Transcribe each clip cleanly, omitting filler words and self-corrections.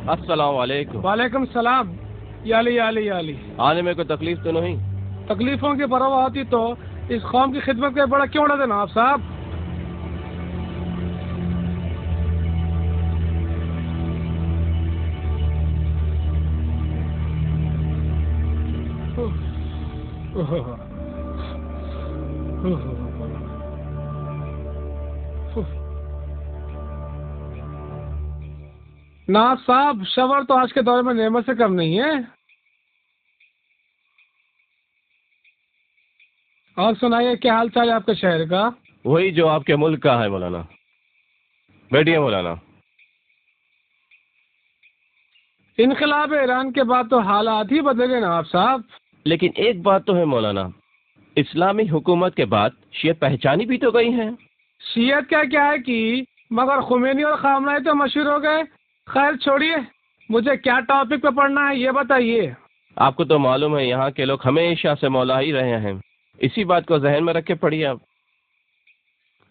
السلام علیکم۔ وعلیکم السلام۔ یالی یالی یالی۔ آنے میں کوئی تکلیف تو نہیں؟ تکلیفوں کی پرواہ ہوتی تو اس قوم کی خدمت کا بڑا کیوں نہ دینا آپ صاحب؟ ناز صاحب، شور تو آج کے دور میں نعمت سے کم نہیں ہے۔ اور سنائیے، کیا حال چال ہے آپ کے شہر کا؟ وہی جو آپ کے ملک کا ہے مولانا۔ بیٹھیے مولانا۔ انقلاب ایران کے بعد تو حالات ہی بدل گئے نا آپ صاحب۔ لیکن ایک بات تو ہے مولانا، اسلامی حکومت کے بعد شیعہ پہچانی بھی تو گئی ہیں۔ شیعت کیا ہے کہ مگر خمینی اور خامنہئی تو مشہور ہو گئے۔ خیر چھوڑیے، مجھے کیا ٹاپک پہ پڑھنا ہے یہ بتائیے۔ آپ کو تو معلوم ہے یہاں کے لوگ ہمیشہ سے مولا ہی رہے ہیں، اسی بات کو ذہن میں رکھ کے پڑھیے آپ۔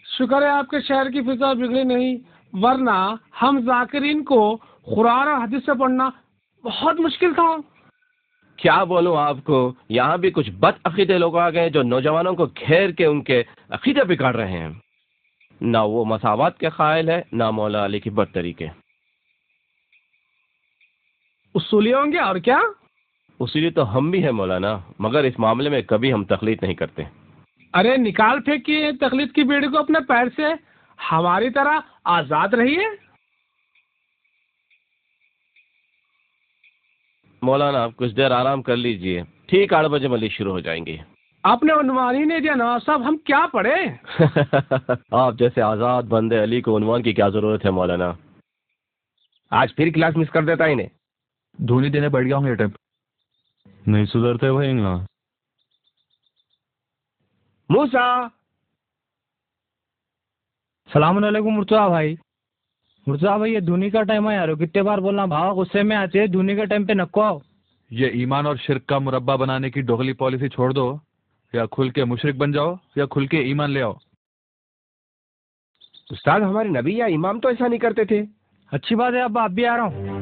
شکر ہے آپ کے شہر کی فضا بگڑی نہیں، ورنہ ہم ذاکرین کو قرآن اور حدیث سے پڑھنا بہت مشکل تھا۔ کیا بولوں آپ کو، یہاں بھی کچھ بد عقیدے لوگ آ گئے جو نوجوانوں کو گھیر کے ان کے عقیدے بگاڑ رہے ہیں۔ نہ وہ مساوات کے قائل ہے، نہ مولا علی کی برتری کے۔ اصولی ہوں گے اور کیا؟ اسی لیے تو ہم بھی ہیں مولانا، مگر اس معاملے میں کبھی ہم تقلید نہیں کرتے۔ ارے نکال پھینکیے تقلید کی بیڑی کو اپنے پیر سے، ہماری طرح آزاد رہیے۔ مولانا آپ کچھ دیر آرام کر لیجئے، ٹھیک 8 بجے مجلس شروع ہو جائیں گے۔ آپ نے عنوان ہی نہیں دیا نواز صاحب، ہم کیا پڑھیں؟ آپ جیسے آزاد بندے علی کو عنوان کی کیا ضرورت ہے مولانا؟ آج پھر کلاس مس کر دیتا انہیں۔ دھونی دینے بیٹھ گیا ہوں یہ ٹائم نہیں سدھرتے بھائی نا۔ موسیٰ، السلام علیکم مرتضیٰ بھائی۔ مرتضیٰ بھائی یہ دھونی کا ٹائم ہے یار، کتنے بار بولنا بھاؤ، غصے میں آتے ہیں، دھونی کے ٹائم پہ نکو آؤ۔ یہ ایمان اور شرک کا مربع بنانے کی ڈوغلی پالیسی چھوڑ دو، یا کھل کے مشرک بن جاؤ یا کھل کے ایمان لے آؤ۔ استاد ہمارے نبی یا امام تو ایسا نہیں کرتے تھے۔ اچھی بات ہے، اب آپ بھی آ رہا ہوں۔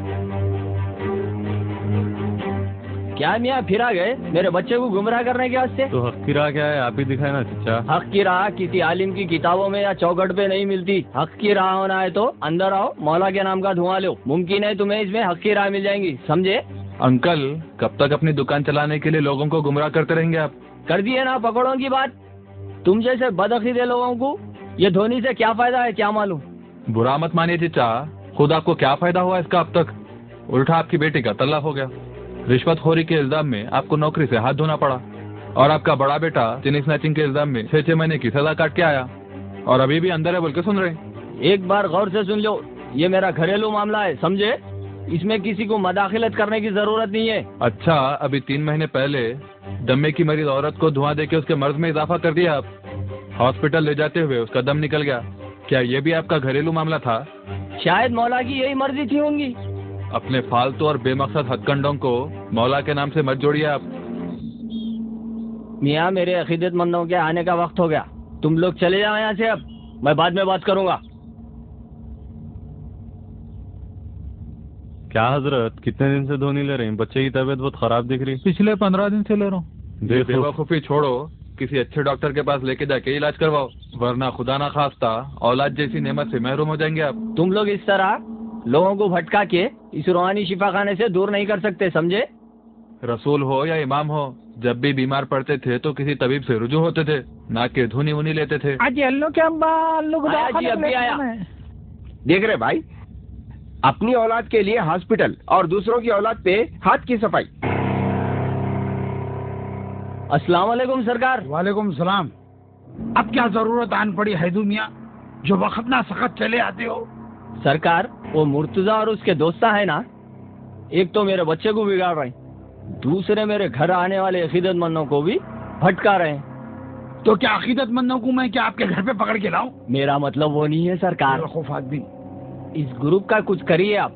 کیا میاں پھر آ گئے میرے بچے کو گمراہ کرنے کے واسطے؟ تو حق کی راہ کیا ہے آپ ہی دکھائے نا چچا۔ حق کی راہ کسی عالم کی کتابوں میں یا چوکھٹ پہ نہیں ملتی۔ حق کی راہ ہونا ہے تو اندر آؤ، مولا کے نام کا دھواں لو، ممکن ہے تمہیں اس میں حق کی راہ مل جائیں گی، سمجھے؟ انکل کب تک اپنی دکان چلانے کے لیے لوگوں کو گمراہ کرتے رہیں گے آپ؟ کر دیے نا پکڑوں کی بات۔ تم جیسے بدعقیدے لوگوں کو یہ دھونی سے کیا فائدہ ہے کیا معلوم؟ برا مت مانیے چچا، خود آپ کو کیا فائدہ ہوا اس کا اب تک؟ الٹا آپ کی بیٹی کا طلاق ہو گیا، رشوت خوری کے الزام میں آپ کو نوکری سے ہاتھ دھونا پڑا، اور آپ کا بڑا بیٹا چین اسنیچنگ کے الزام میں 6 مہینے کی سزا کاٹ کے آیا، اور ابھی بھی اندر ہے بول کے سن رہے ہیں۔ ایک بار غور سے سن لو، یہ میرا گھریلو معاملہ ہے، سمجھے؟ اس میں کسی کو مداخلت کرنے کی ضرورت نہیں ہے۔ اچھا ابھی 3 مہینے پہلے دمے کی مریض عورت کو دھواں دے کے اس کے مرض میں اضافہ کر دیا آپ، ہاسپٹل لے جاتے ہوئے اس کا دم نکل گیا، کیا یہ بھی آپ کا گھریلو معاملہ تھا؟ شاید مولا کی یہی مرضی تھی ہوں گی۔ اپنے فالتو اور بے مقصد ہتھ کنڈوں کو مولا کے نام سے مت جوڑیے آپ۔ میاں میرے عقیدت مندوں کے آنے کا وقت ہو گیا، تم لوگ چلے جاؤ یہاں سے، اب میں بعد میں بات کروں گا۔ کیا حضرت کتنے دن سے دھونی لے رہے ہیں؟ بچے کی طبیعت بہت خراب دکھ رہی۔ پچھلے 15 دن سے لے رہا ہوں۔ بے وقوفی چھوڑو، کسی اچھے ڈاکٹر کے پاس لے کے جا کے علاج کرواؤ، ورنہ خدا نہ خواستہ اولاد جیسی نعمت سے محروم ہو جائیں گے آپ۔ تم لوگ اس طرح لوگوں کو بھٹکا کے اس روحانی شفا خانے سے دور نہیں کر سکتے، سمجھے؟ رسول ہو یا امام ہو، جب بھی بیمار پڑتے تھے تو کسی طبیب سے رجوع ہوتے تھے، نہ کہ دھونی ونی لیتے تھے۔ دیکھ رہے بھائی، اپنی اولاد کے لیے ہاسپٹل اور دوسروں کی اولاد پہ ہاتھ کی صفائی۔ السلام علیکم سرکار۔ وعلیکم السلام۔ اب کیا ضرورت آن پڑی حیدو میاں، جو وقت نہ سخت چلے آتے ہو؟ سرکار وہ مرتضیٰ اور اس کے دوستہ ہیں نا، ایک تو میرے بچے کو بگاڑ رہے ہیں، دوسرے میرے گھر آنے والے عقیدت مندوں کو بھی بھٹکا رہے ہیں۔ تو کیا عقیدت مندوں کو میں کیا آپ کے گھر پہ پکڑ کے لاؤں؟ میرا مطلب وہ نہیں ہے سرکار، خوف آدمی۔ اس گروپ کا کچھ کریے آپ،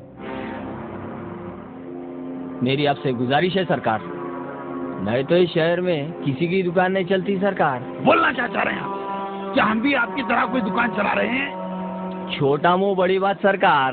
میری آپ سے گزارش ہے سرکار، نہیں تو اس شہر میں کسی کی دکان نہیں چلتی سرکار۔ بولنا کیا چاہ رہے ہیں آپ؟ کیا ہم بھی آپ کی طرح کوئی دکان چلا رہے ہیں؟ چھوٹا منہ بڑی بات سرکار،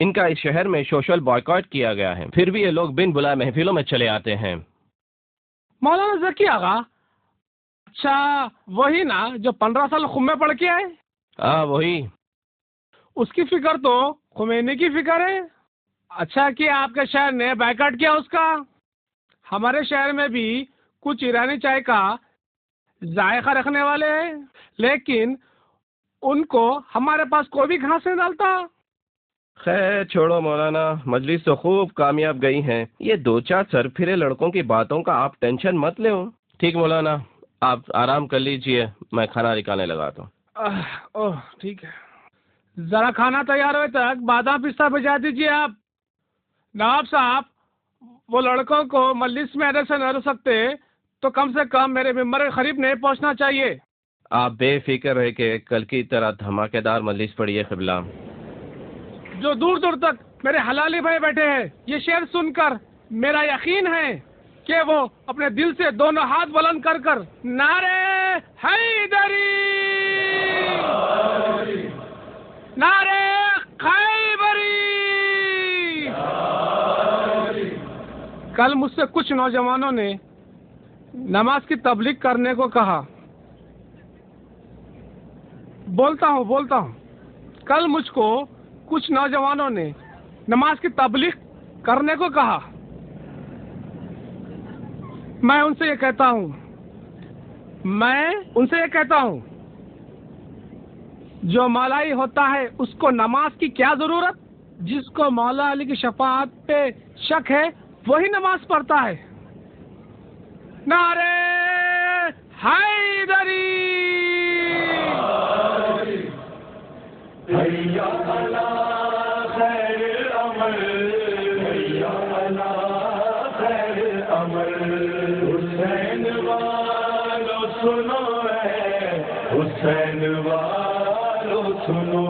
ان کا اس شہر میں سوشل بائیکاٹ کیا گیا ہے، پھر بھی یہ لوگ بن بلائے محفلوں میں چلے آتے ہیں۔ مولانا ذکی آغا، اچھا وہی نا جو 15 سال خم میں پڑھ کے آئے؟ ہاں وہی۔ اس کی فکر تو خمینی کی فکر ہے۔ اچھا کہ آپ کے شہر نے بائیکاٹ کیا اس کا۔ ہمارے شہر میں بھی کچھ ایرانی چائے کا ذائقہ رکھنے والے ہیں، لیکن ان کو ہمارے پاس کوئی بھی گھاس نہیں ڈالتا۔ خیر چھوڑو مولانا، مجلس تو خوب کامیاب گئی ہیں، یہ 2-4 سر پھرے لڑکوں کی باتوں کا آپ ٹینشن مت لو۔ ٹھیک مولانا، آپ آرام کر لیجئے، میں کھانا نکالنے لگاتا ہوں۔ اوہ ٹھیک ہے، ذرا کھانا تیار ہوئے تک بادام پستہ بھیجا دیجیے آپ۔ نواب صاحب، وہ لڑکوں کو مجلس میں ادھر سے نہ رہ سکتے تو کم سے کم میرے ممبر کے قریب نہیں پہنچنا چاہیے۔ آپ بے فکر رہے کہ کل کی طرح دھماکے دار مجلس پڑی ہے قبلہ۔ جو دور دور تک میرے حلالی بھائی بیٹھے ہیں، یہ شعر سن کر میرا یقین ہے کہ وہ اپنے دل سے دونوں ہاتھ بلند کر کر نعرے حیدری، نعرے خیبری۔ کل مجھ سے کچھ نوجوانوں نے نماز کی تبلیغ کرنے کو کہا۔ بولتا ہوں کل مجھ کو کچھ نوجوانوں نے نماز کی تبلیغ کرنے کو کہا۔ میں ان سے یہ کہتا ہوں جو مولائی ہوتا ہے اس کو نماز کی کیا ضرورت؟ جس کو مولا علی کی شفاعت پہ شک ہے وہی نماز پڑھتا ہے۔ نعرے حیدری، حیا علی خیر عمل، حیا علی خیر عمل۔ حسین والو سنو ہے، حسین والو سنو،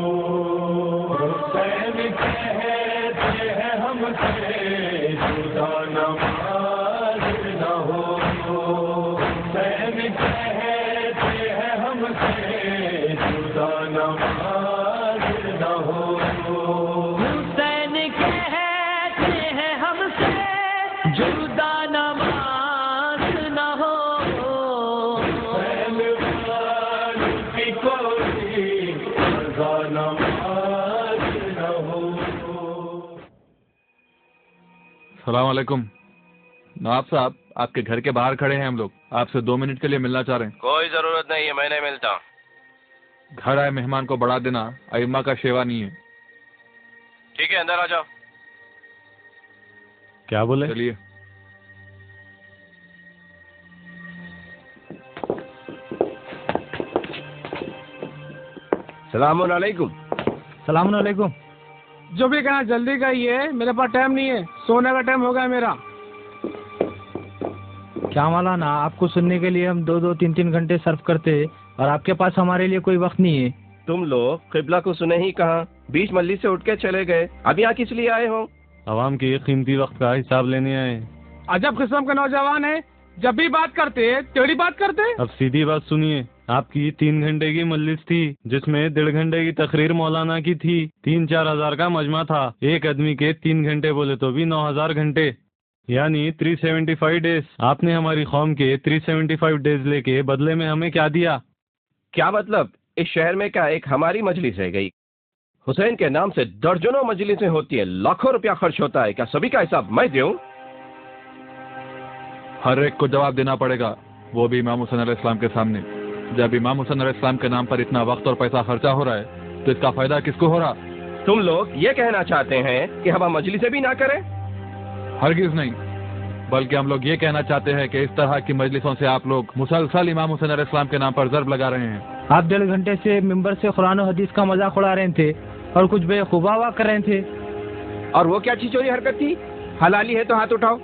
حسین کہتے ہیں ہم سے جدا نماز نہ ہو، حسین کہتے ہیں ہم سے جدا نماز نہ ہو، حسین کہتے ہیں ہم سے جدا نماز نہ ہو، حسین والوں کی کوئی قضا نماز نہ ہو۔ السلام علیکم نواب صاحب، آپ کے گھر کے باہر کھڑے ہیں، ہم لوگ آپ سے 2 منٹ کے لیے ملنا چاہ رہے ہیں۔ کوئی ضرورت نہیں ہے، میں نہیں ملتا۔ گھر آئے مہمان کو بڑھا دینا ائمہ کا شیوا نہیں ہے۔ ٹھیک ہے، اندر آ جاؤ۔ کیا بولے؟ چلیے۔ السلام علیکم۔ السلام علیکم۔ جو بھی کہنا جلدی کہیے، میرے پاس ٹائم نہیں ہے، سونے کا ٹائم ہو گیا میرا۔ کیا مولانا، آپ کو سننے کے لیے ہم 2-2 3-3 گھنٹے صرف کرتے اور آپ کے پاس ہمارے لیے کوئی وقت نہیں ہے۔ تم لوگ قبلہ کو سنے ہی کہاں، بیچ مجلس سے اٹھ کے چلے گئے، اب یہاں کس لیے آئے ہو؟ عوام کے قیمتی وقت کا حساب لینے آئے۔ عجب قسم کے نوجوان ہیں، جب بھی بات کرتے ٹیڑھی بات کرتے۔ اب سیدھی بات سنیے، آپ کی 3 گھنٹے کی مجلس تھی جس میں 1.5 گھنٹے کی تقریر مولانا کی تھی، 3-4 ہزار کا مجمع تھا، ایک آدمی کے 3 گھنٹے بولے تو بھی 9000 گھنٹے، یعنی 375 ڈیز۔ آپ نے ہماری قوم کے 375 ڈیز لے کے بدلے میں ہمیں کیا دیا؟ کیا مطلب؟ اس شہر میں کیا ایک ہماری مجلس رہ گئی؟ حسین کے نام سے درجنوں مجلسیں ہوتی ہیں، لاکھوں روپیہ خرچ ہوتا ہے، کیا سبھی کا حساب میں دوں؟ ہر ایک کو جواب دینا پڑے گا، وہ بھی امام حسین علیہ السلام کے سامنے۔ جب امام حسین علیہ السلام کے نام پر اتنا وقت اور پیسہ خرچہ ہو رہا ہے تو اس کا فائدہ کس کو ہو رہا؟ تم لوگ یہ کہنا چاہتے ہیں کہ ہم مجلسیں بھی نہ کریں؟ ہرگز نہیں، بلکہ ہم لوگ یہ کہنا چاہتے ہیں کہ اس طرح کی مجلسوں سے آپ لوگ مسلسل امام حسین علیہ السلام کے نام پر ضرب لگا رہے ہیں۔ آپ 1.5 گھنٹے سے ممبر سے قرآن و حدیث کا مذاق اڑا رہے تھے اور کچھ بے خوبا کر رہے تھے۔ اور وہ کیا چیچوری حرکت تھی؟ حلالی ہے تو ہاتھ اٹھاؤ۔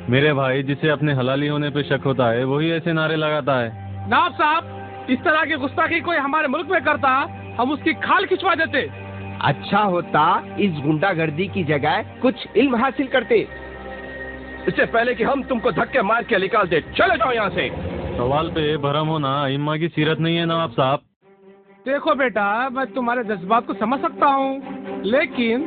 میرے بھائی، جسے اپنے حلالی ہونے پہ شک ہوتا ہے وہی ایسے نعرے لگاتا ہے۔ نواب صاحب، اس طرح کی گستاخی کوئی ہمارے ملک میں کرتا ہم اس کی کھال کھچوا دیتے۔ اچھا ہوتا اس گنڈا گردی کی جگہ کچھ علم حاصل کرتے، اس سے پہلے کہ ہم تم کو دھکے مار کے نکال دے۔ چلے جاؤ یہاں سے۔ سوال پہ بھرم ہونا ائمہ کی سیرت نہیں ہے نواب صاحب۔ دیکھو بیٹا، میں تمہارے جذبات کو سمجھ سکتا ہوں، لیکن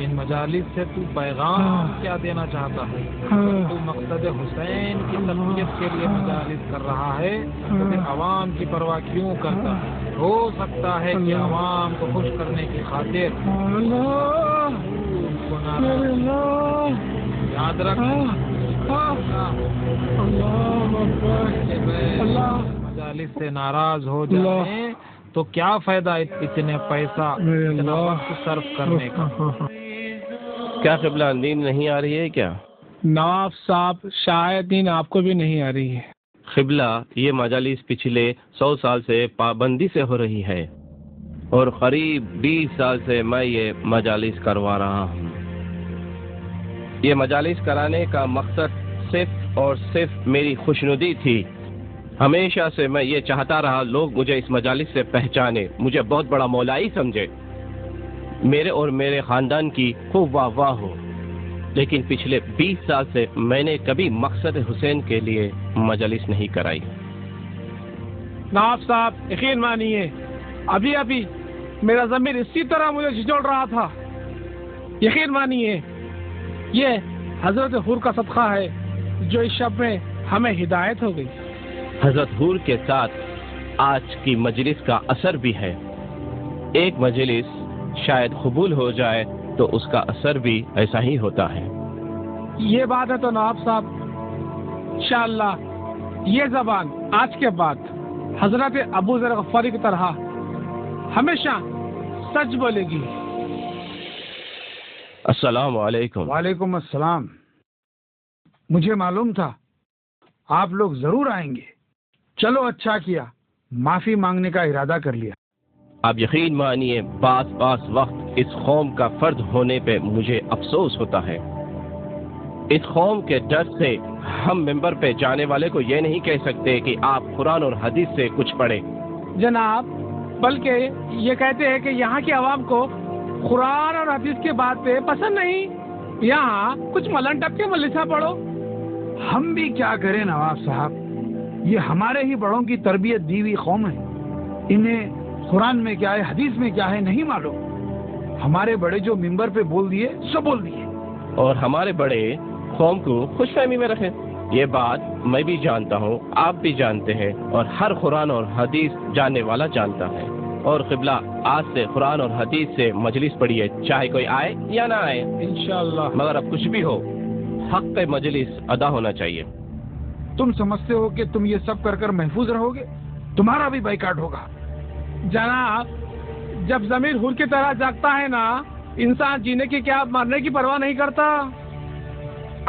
ان مجالس سے تو پیغام کیا دینا چاہتا ہے؟ تو مقصد حسین کی تقویت کے لیے مجالس کر رہا ہے تو پھر عوام کی پرواہ کیوں کرتا؟ ہو سکتا ہے کہ عوام کو خوش کرنے کی خاطر یاد رکھ مجالس سے ناراض ہو جائیں تو کیا فائدہ اتنے پیسہ اتنا وقت صرف کرنے کا؟ کیا قبلہ نیند نہیں آ رہی ہے کیا؟ نواب صاحب شاید نیند آپ کو بھی نہیں آ رہی ہے۔ قبلہ یہ مجالس پچھلے 100 سال سے پابندی سے ہو رہی ہے اور قریب 20 سال سے میں یہ مجالس کروا رہا ہوں۔ یہ مجالس کرانے کا مقصد صرف اور صرف میری خوشنودی تھی۔ ہمیشہ سے میں یہ چاہتا رہا لوگ مجھے اس مجالس سے پہچانے، مجھے بہت بڑا مولائی سمجھے، میرے اور میرے خاندان کی خوب واہ واہ ہو۔ لیکن پچھلے 20 سال سے میں نے کبھی مقصد حسین کے لیے مجالس نہیں کرائی۔ نواب صاحب یقین مانیے، ابھی میرا ضمیر اسی طرح مجھے جھنجھوڑ رہا تھا۔ یقین مانیے یہ حضرت حور کا صدقہ ہے جو اس شب میں ہمیں ہدایت ہو گئی۔ حضرت حور کے ساتھ آج کی مجلس کا اثر بھی ہے۔ ایک مجلس شاید قبول ہو جائے تو اس کا اثر بھی ایسا ہی ہوتا ہے۔ یہ بات ہے تو نواب صاحب انشاءاللہ یہ زبان آج کے بعد حضرت ابو ذر غفاری کی طرح ہمیشہ سچ بولے گی۔ السلام علیکم۔ وعلیکم السلام۔ مجھے معلوم تھا آپ لوگ ضرور آئیں گے۔ چلو اچھا کیا، معافی مانگنے کا ارادہ کر لیا۔ آپ یقین مانیے بعض وقت اس قوم کا فرد ہونے پہ مجھے افسوس ہوتا ہے۔ اس قوم کے ڈر سے ہم ممبر پہ جانے والے کو یہ نہیں کہہ سکتے کہ آپ قرآن اور حدیث سے کچھ پڑھیں۔ جناب بلکہ یہ کہتے ہیں کہ یہاں کی عوام کو قرآن اور حدیث کی باتیں پسند نہیں، یہاں کچھ ملن ٹپ کے ملسہ پڑھو۔ ہم بھی کیا کریں نواب صاحب، یہ ہمارے ہی بڑوں کی تربیت دی ہوئی قوم ہے، انہیں قرآن میں کیا ہے حدیث میں کیا ہے نہیں معلوم۔ ہمارے بڑے جو ممبر پہ بول دیے سو بول دیے، اور ہمارے بڑے قوم کو خوش فہمی میں رکھیں۔ یہ بات میں بھی جانتا ہوں، آپ بھی جانتے ہیں، اور ہر قرآن اور حدیث جاننے والا جانتا ہے۔ اور قبلہ آج سے قرآن اور حدیث سے مجلس پڑھیے، چاہے کوئی آئے یا نہ آئے انشاءاللہ۔ مگر اب کچھ بھی ہو حق مجلس ادا ہونا چاہیے۔ تم سمجھتے ہو کہ تم یہ سب کر کر محفوظ رہو گے؟ تمہارا بھی بائیکاٹ ہوگا۔ جناب جب ضمیر حور کی طرح جاگتا ہے نا، انسان جینے کی کیا مرنے کی پرواہ نہیں کرتا۔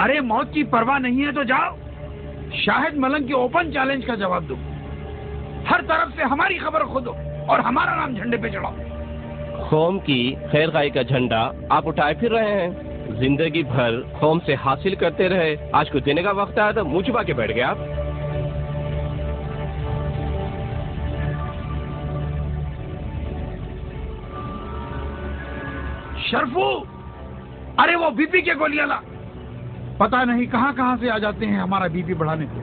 ارے موت کی پرواہ نہیں ہے تو جاؤ، شاہد ملنگ کے اوپن چیلنج کا جواب دو، ہر طرف سے ہماری خبر کھودو اور ہمارا نام جھنڈے پہ چڑھاؤ۔ قوم کی خیر خواہی کا جھنڈا آپ اٹھائے پھر رہے ہیں، زندگی بھر قوم سے حاصل کرتے رہے، آج کو دینے کا وقت آیا تو منہ چھپا کے بیٹھ گئے آپ۔ شرفو، ارے وہ بی پی کے گولیاں لا، پتہ نہیں کہاں کہاں سے آ جاتے ہیں ہمارا بی پی بڑھانے کو۔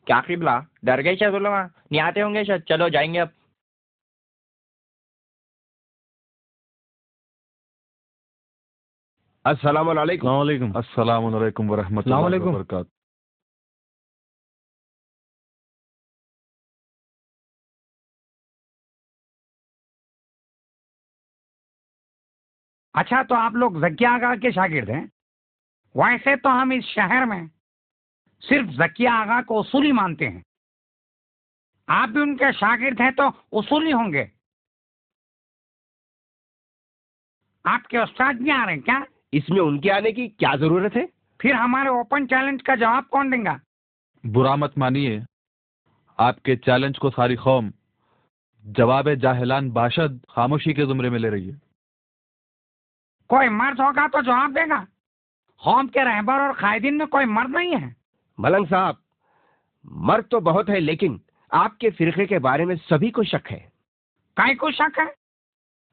کیا قبلہ ڈر گئے شاید علماء نہیں آتے ہوں گے شاید، چلو جائیں گے اب۔ السلام علیکم۔ السلام علیکم۔ السلام علیکم ورحمۃ اللہ وبرکاتہ۔ اچھا تو آپ لوگ ذکیہ آغا کے شاگرد ہیں؟ ویسے تو ہم اس شہر میں صرف ذکیہ آغا کو اصولی مانتے ہیں، آپ بھی ان کے شاگرد ہیں تو اصولی ہوں گے۔ آپ کے استاد بھی آ رہے ہیں کیا؟ اس میں ان کے آنے کی کیا ضرورت ہے؟ پھر ہمارے اوپن چیلنج کا جواب کون دیں گا؟ برا مت مانیے، آپ کے چیلنج کو ساری قوم جواب جاہلان باشد خاموشی کے زمرے میں لے رہی ہے۔ کوئی مرد ہوگا تو جواب دے گا، قوم کے رہبر اور قائدین میں کوئی مرد نہیں ہے۔ ملنگ صاحب، مرد تو بہت ہے لیکن آپ کے فرقے کے بارے میں سبھی کو شک ہے۔ کائے کو شک ہے؟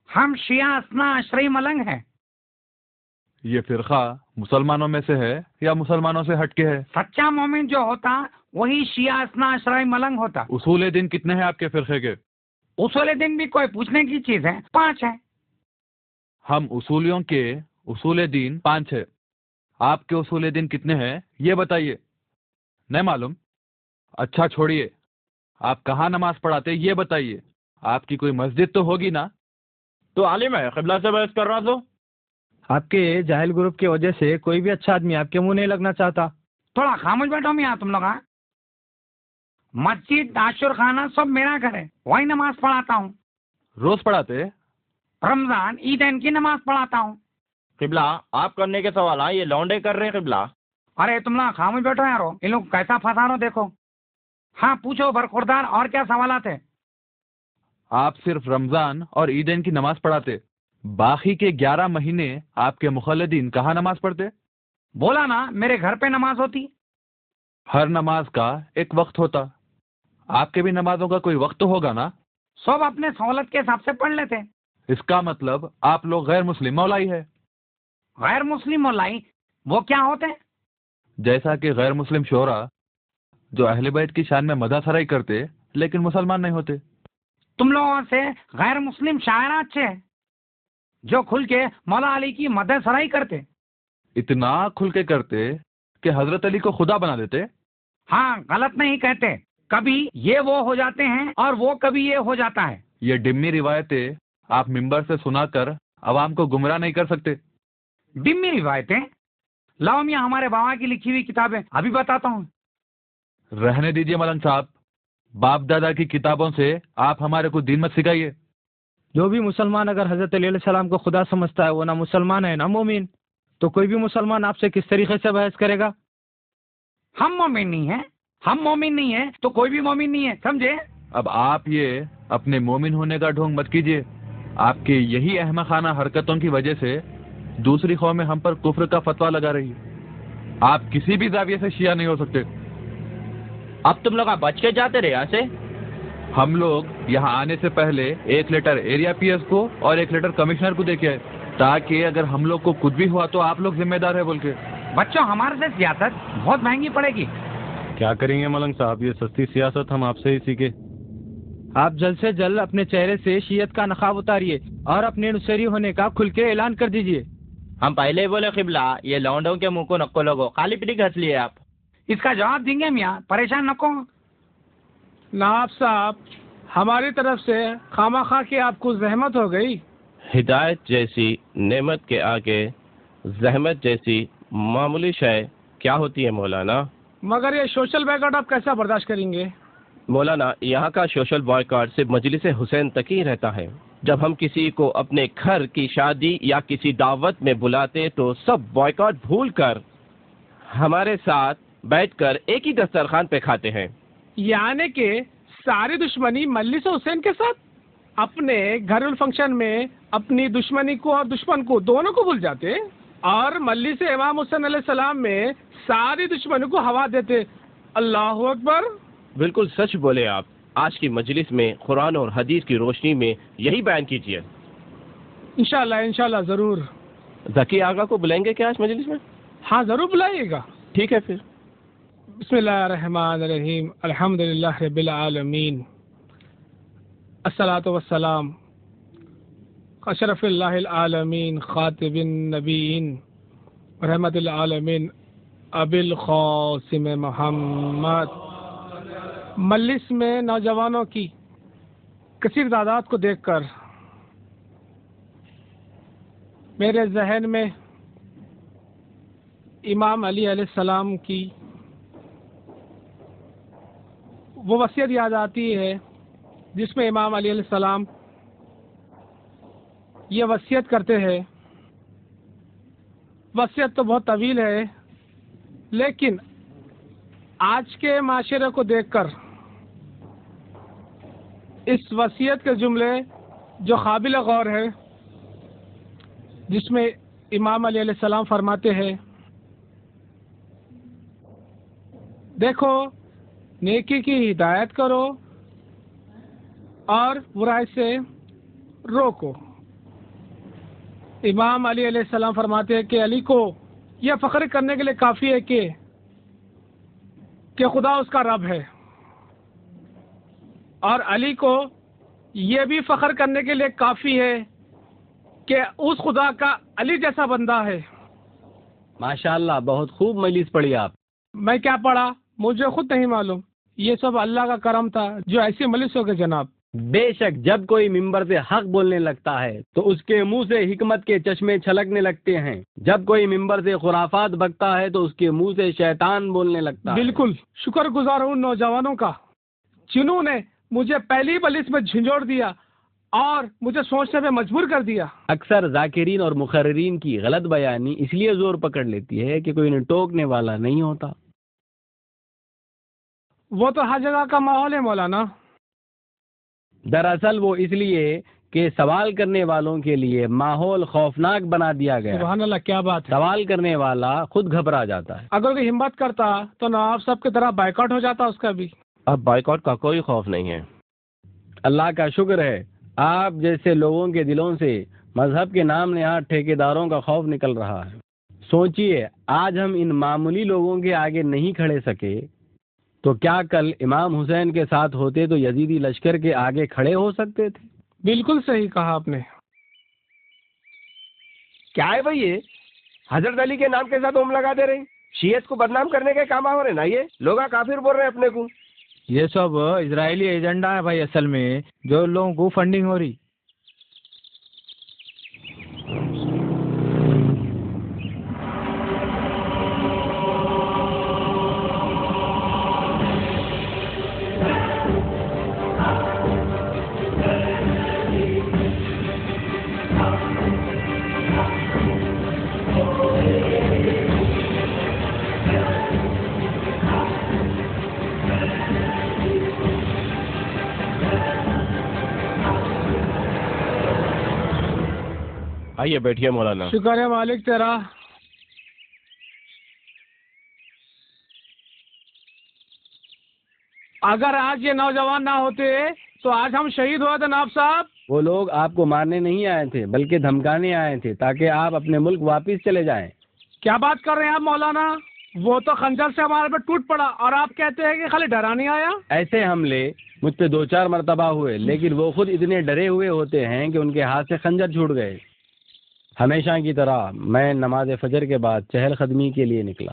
ہم شیعہ اسنا عشری ملنگ ہیں، یہ فرقہ مسلمانوں میں سے ہے یا مسلمانوں سے ہٹ کے ہے؟ سچا مومن جو ہوتا وہی شیعہ اثنا عشرہ ملنگ ہوتا. اصول دین کتنے ہیں آپ کے فرقے کے؟ اصول دین بھی کوئی پوچھنے کی چیز ہے، 5 ہے. ہم اصولیوں کے اصول دین 5 ہے. آپ کے اصول دین کتنے ہیں یہ بتائیے. نہیں معلوم؟ اچھا چھوڑیے، آپ کہاں نماز پڑھاتے یہ بتائیے. آپ کی کوئی مسجد تو ہوگی نا؟ تو عالم ہے، قبلہ سے بحث کر رہا تو. آپ کے جاہل گروپ کی وجہ سے کوئی بھی اچھا آدمی آپ کے منہ نہیں لگنا چاہتا. تھوڑا خاموش بیٹھو میاں تم لوگ. مسجد، عاشور خانہ سب میرا گھر ہے، وہی نماز پڑھاتا ہوں. روز پڑھاتے؟ رمضان عیدین کی نماز پڑھاتا ہوں. قبلہ آپ کرنے کے سوال یہ لونڈے کر رہے ہیں قبلہ. ارے تم لوگ خاموش بیٹھو یارو، ان لوگ کیسا پھنسا رہو دیکھو. ہاں پوچھو برخوردار، اور کیا سوالات ہیں؟ آپ صرف رمضان اور عیدین کی نماز پڑھاتے، باقی کے 11 مہینے آپ کے مخلدین کہاں نماز پڑھتے؟ بولا نا میرے گھر پہ نماز ہوتی. ہر نماز کا ایک وقت ہوتا. آپ کے بھی نمازوں کا کوئی وقت تو ہوگا نا؟ سب اپنے سہولت کے حساب سے پڑھ لیتے. اس کا مطلب آپ لوگ غیر مسلم مولائی ہے. غیر مسلم مولائی وہ کیا ہوتے ہیں؟ جیسا کہ غیر مسلم شعرا جو اہل بیت کی شان میں مدح سرائی کرتے لیکن مسلمان نہیں ہوتے. تم لوگوں سے غیر مسلم شاعر اچھے ہیں جو کھل کے مولا علی کی مدح سرائی کرتے. اتنا کھل کے کرتے کہ حضرت علی کو خدا بنا دیتے. ہاں غلط نہیں کہتے، کبھی یہ وہ ہو جاتے ہیں اور وہ کبھی یہ ہو جاتا ہے. یہ ڈمی روایتیں آپ ممبر سے سنا کر عوام کو گمراہ نہیں کر سکتے. ڈمی روایتیں؟ لاؤ میاں ہمارے بابا کی لکھی ہوئی کتابیں ابھی بتاتا ہوں. رہنے دیجئے ملنگ صاحب، باپ دادا کی کتابوں سے آپ ہمارے کو دین مت سکھائیے. جو بھی مسلمان اگر حضرت علیہ السلام کو خدا سمجھتا ہے وہ نہ مسلمان ہے نہ مومن. تو کوئی بھی مسلمان آپ سے کس طریقے سے بحث کرے گا؟ ہم مومن نہیں ہیں، ہم مومن نہیں ہیں تو کوئی بھی مومن نہیں ہے، سمجھے؟ اب آپ یہ اپنے مومن ہونے کا ڈھونگ مت کیجیے. آپ کی یہی احمقانہ حرکتوں کی وجہ سے دوسری قومیں ہم پر کفر کا فتویٰ لگا رہی ہے. آپ کسی بھی زاویے سے شیعہ نہیں ہو سکتے. اب تم لوگ بچ کے جاتے رہے یہاں سے. ہم لوگ یہاں آنے سے پہلے 1 لیٹر ایریا پی ایس کو اور 1 لیٹر کمشنر کو دے کے آئے تاکہ اگر ہم لوگ کو کچھ بھی ہوا تو آپ لوگ ذمہ دار ہے بول کے. بچوں ہمارے سے سیاست بہت مہنگی پڑے گی. کیا کریں گے ملنگ صاحب، یہ سستی سیاست ہم آپ سے ہی سیکھے. آپ جلد سے جلد اپنے چہرے سے شیعت کا نقاب اتاریے اور اپنے نصیری ہونے کا کھل کے اعلان کر دیجیے. ہم پہلے ہی بولے قبلہ یہ لونڈوں کے منہ کو نکو لوگو خالی پیٹی گھس لیے آپ. اس کا جواب دیں گے میاں، پریشان نہ کو. نواب صاحب ہماری طرف سے خواہ خواہ کی آپ کو زحمت ہو گئی. ہدایت جیسی نعمت کے آگے زحمت جیسی معمولی شے کیا ہوتی ہے مولانا؟ مگر یہ سوشل بائیکاٹ آپ کیسا برداشت کریں گے؟ مولانا یہاں کا سوشل بائیکاٹ صرف مجلس حسین تک ہی رہتا ہے. جب ہم کسی کو اپنے گھر کی شادی یا کسی دعوت میں بلاتے تو سب بائیکاٹ بھول کر ہمارے ساتھ بیٹھ کر ایک ہی دسترخوان پہ کھاتے ہیں. یعنی کہ ساری دشمنی مجلس حسین کے ساتھ؟ اپنے گھر فنکشن میں اپنی دشمنی کو اور دشمن کو دونوں کو بھول جاتے اور مجلس امام حسین علیہ السلام میں ساری دشمنی کو ہوا دیتے. اللہ اکبر. بالکل سچ بولے آپ. آج کی مجلس میں قرآن اور حدیث کی روشنی میں یہی بیان کیجیے. انشاءاللہ ضرور. ذکی آغا کو بلائیں گے کیا آج مجلس میں؟ ہاں ضرور بلائیے گا. ٹھیک ہے پھر. بسم اللہ الرحمن الرحیم، الحمدللہ رب العالمین، الصلاۃ والسلام اشرف اللہ العالمین خاتم النبیین رحمت العالمین ابی القاسم محمد. مجلس میں نوجوانوں کی کثیر تعداد کو دیکھ کر میرے ذہن میں امام علی علیہ السلام کی وہ وصیت یاد آتی ہے جس میں امام علی علیہ السلام یہ وصیت کرتے ہیں. وصیت تو بہت طویل ہے لیکن آج کے معاشرے کو دیکھ کر اس وصیت کے جملے جو قابل غور ہے جس میں امام علی علیہ السلام فرماتے ہیں، دیکھو نیکی کی ہدایت کرو اور برائی سے روکو. امام علی علیہ السلام فرماتے ہیں کہ علی کو یہ فخر کرنے کے لیے کافی ہے کہ خدا اس کا رب ہے، اور علی کو یہ بھی فخر کرنے کے لیے کافی ہے کہ اس خدا کا علی جیسا بندہ ہے۔ ماشاءاللہ، بہت خوب مجلس پڑھی آپ۔ میں کیا پڑھا مجھے خود نہیں معلوم، یہ سب اللہ کا کرم تھا جو ایسی مجلس ہو گئے جناب۔ بے شک جب کوئی ممبر سے حق بولنے لگتا ہے تو اس کے منہ سے حکمت کے چشمے چھلکنے لگتے ہیں، جب کوئی ممبر سے خرافات بکتا ہے تو اس کے منہ سے شیطان بولنے لگتا ہے۔ بالکل شکر گزار ہوں نوجوانوں کا جنہوں نے مجھے پہلی مجلس میں جھنجھوڑ دیا اور مجھے سوچنے پہ مجبور کر دیا۔ اکثر ذاکرین اور مقررین کی غلط بیانی اس لیے زور پکڑ لیتی ہے کہ کوئی انہیں ٹوکنے والا نہیں ہوتا۔ وہ تو ہر جگہ کا ماحول ہے مولانا۔ دراصل وہ اس لیے کہ سوال کرنے والوں کے لیے ماحول خوفناک بنا دیا گیا۔ سبحان اللہ، کیا بات ہے۔ سوال کرنے والا خود گھبرا جاتا ہے۔ اگر کوئی ہمت کرتا تو نواب صاحب کی طرح بائیکاٹ ہو جاتا اس کا بھی۔ اب بائیکاٹ کا کوئی خوف نہیں ہے۔ اللہ کا شکر ہے آپ جیسے لوگوں کے دلوں سے مذہب کے نام نہاد ٹھیکیداروں کا خوف نکل رہا ہے۔ سوچئے آج ہم ان معمولی لوگوں کے آگے نہیں کھڑے سکے تو کیا کل امام حسین کے ساتھ ہوتے تو یزیدی لشکر کے آگے کھڑے ہو سکتے تھے؟ بالکل صحیح کہا آپ نے۔ کیا ہے بھائی یہ حضرت علی کے نام کے ساتھ اوم لگا دے رہے، شیعت کو بدنام کرنے کے کام ہو رہے نا، یہ لوگ کافر بول رہے ہیں اپنے کو۔ یہ سب اسرائیلی ایجنڈا ہے بھائی، اصل میں جو لوگوں کو فنڈنگ ہو رہی۔ آئیے بیٹھیے مولانا۔ شکر ہے مالک تیرا۔ اگر آج یہ نوجوان نہ ہوتے تو آج ہم شہید ہوئے تھے ناب صاحب۔ وہ لوگ آپ کو مارنے نہیں آئے تھے بلکہ دھمکانے آئے تھے تاکہ آپ اپنے ملک واپس چلے جائیں۔ کیا بات کر رہے ہیں آپ مولانا؟ وہ تو خنجر سے ہمارے پہ ٹوٹ پڑا اور آپ کہتے ہیں کہ خالی ڈرانے آیا؟ ایسے حملے مجھ پہ 2-4 مرتبہ ہوئے، لیکن وہ خود اتنے ڈرے ہوئے ہوتے ہیں کہ ان کے ہاتھ سے خنجر چھوٹ گئے۔ ہمیشہ کی طرح میں نماز فجر کے بعد چہل قدمی کے لیے نکلا۔